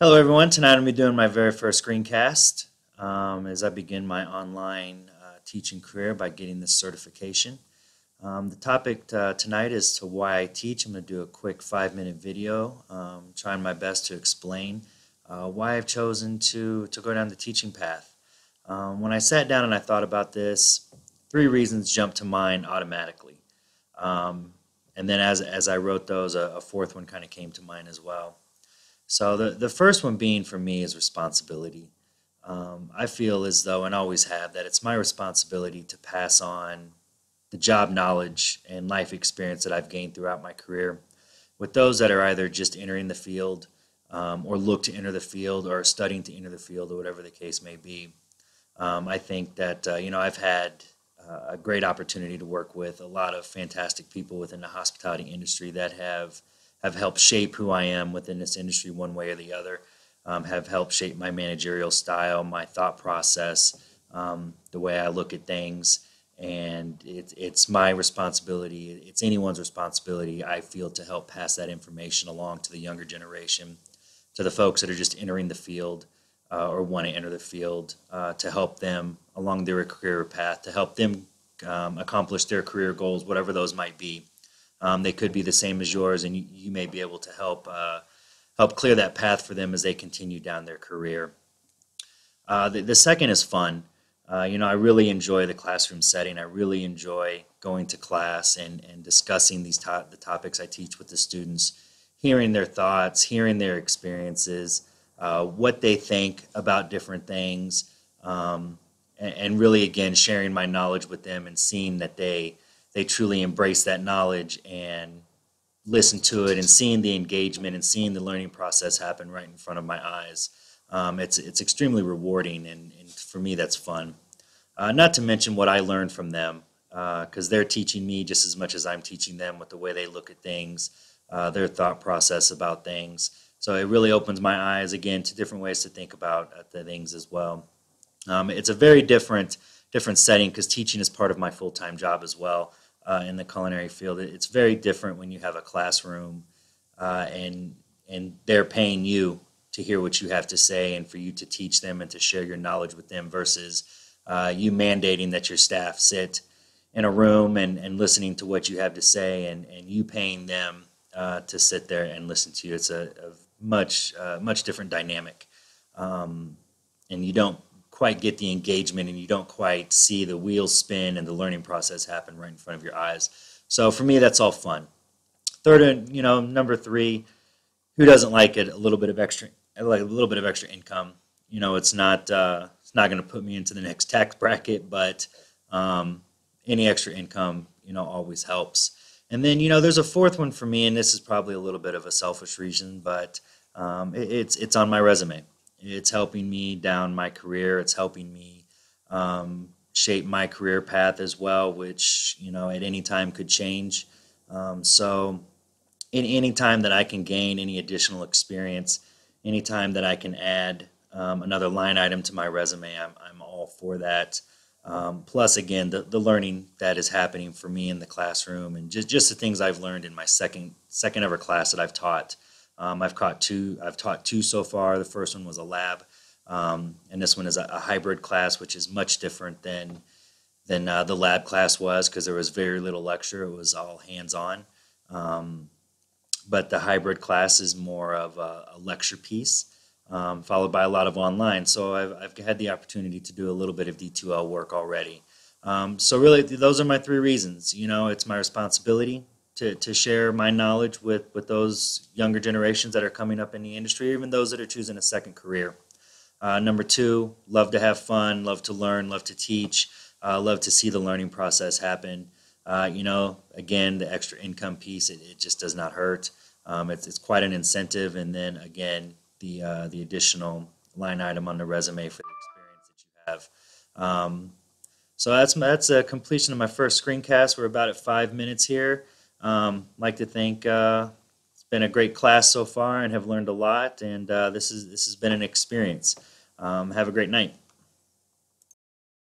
Hello, everyone. Tonight I'm going to be doing my very first screencast as I begin my online teaching career by getting this certification. The topic tonight is to why I teach. I'm going to do a quick 5-minute video trying my best to explain why I've chosen to go down the teaching path. When I sat down and I thought about this, 3 reasons jumped to mind automatically. Um, and then as I wrote those, a fourth one kind of came to mind as well. So the first one being for me is responsibility. I feel as though, and always have, that it's my responsibility to pass on the job knowledge and life experience that I've gained throughout my career with those that are either just entering the field or look to enter the field or are studying to enter the field or whatever the case may be. I think that I've had a great opportunity to work with a lot of fantastic people within the hospitality industry that have helped shape who I am within this industry one way or the other, have helped shape my managerial style, my thought process, the way I look at things. And it's my responsibility, it's anyone's responsibility, I feel, to help pass that information along to the younger generation, to the folks that are just entering the field or want to enter the field, to help them along their career path, to help them accomplish their career goals, whatever those might be. They could be the same as yours, and you may be able to help clear that path for them as they continue down their career. The second is fun. I really enjoy the classroom setting. I really enjoy going to class and discussing the topics I teach with the students, hearing their thoughts, hearing their experiences, what they think about different things, and really, again, sharing my knowledge with them and seeing that they truly embrace that knowledge and listen to it, and seeing the engagement and seeing the learning process happen right in front of my eyes. It's extremely rewarding, and for me, that's fun. Not to mention what I learned from them, because they're teaching me just as much as I'm teaching them with the way they look at things, their thought process about things. So it really opens my eyes again to different ways to think about the things as well. It's a very different setting because teaching is part of my full-time job as well in the culinary field. It's very different when you have a classroom and they're paying you to hear what you have to say and for you to teach them and to share your knowledge with them versus you mandating that your staff sit in a room and listening to what you have to say, and you paying them to sit there and listen to you. It's a much different dynamic. And you don't quite get the engagement, and you don't quite see the wheels spin and the learning process happen right in front of your eyes. So for me, that's all fun. Third, number three, who doesn't like it? A little bit of extra, like a little bit of extra income. It's not going to put me into the next tax bracket, but any extra income, always helps. And then, there's a fourth one for me, and this is probably a little bit of a selfish reason, but it's on my resume. It's helping me down my career. It's helping me shape my career path as well, which at any time could change. So, in any time that I can gain any additional experience, any time that I can add another line item to my resume, I'm all for that. Plus, again, the learning that is happening for me in the classroom, and just the things I've learned in my second ever class that I've taught. I've taught two so far. The first one was a lab, and this one is a hybrid class, which is much different than the lab class was because there was very little lecture. It was all hands-on. But the hybrid class is more of a lecture piece, followed by a lot of online. So I've had the opportunity to do a little bit of D2L work already. So really, those are my 3 reasons. It's my responsibility to share my knowledge with those younger generations that are coming up in the industry, or even those that are choosing a second career. Number 2, love to have fun, love to learn, love to teach, love to see the learning process happen. Again, the extra income piece, it just does not hurt. It's quite an incentive, and then again, the additional line item on the resume for the experience that you have. So that's a completion of my first screencast. We're about at 5 minutes here. Like to think it's been a great class so far, and have learned a lot. And this has been an experience. Have a great night.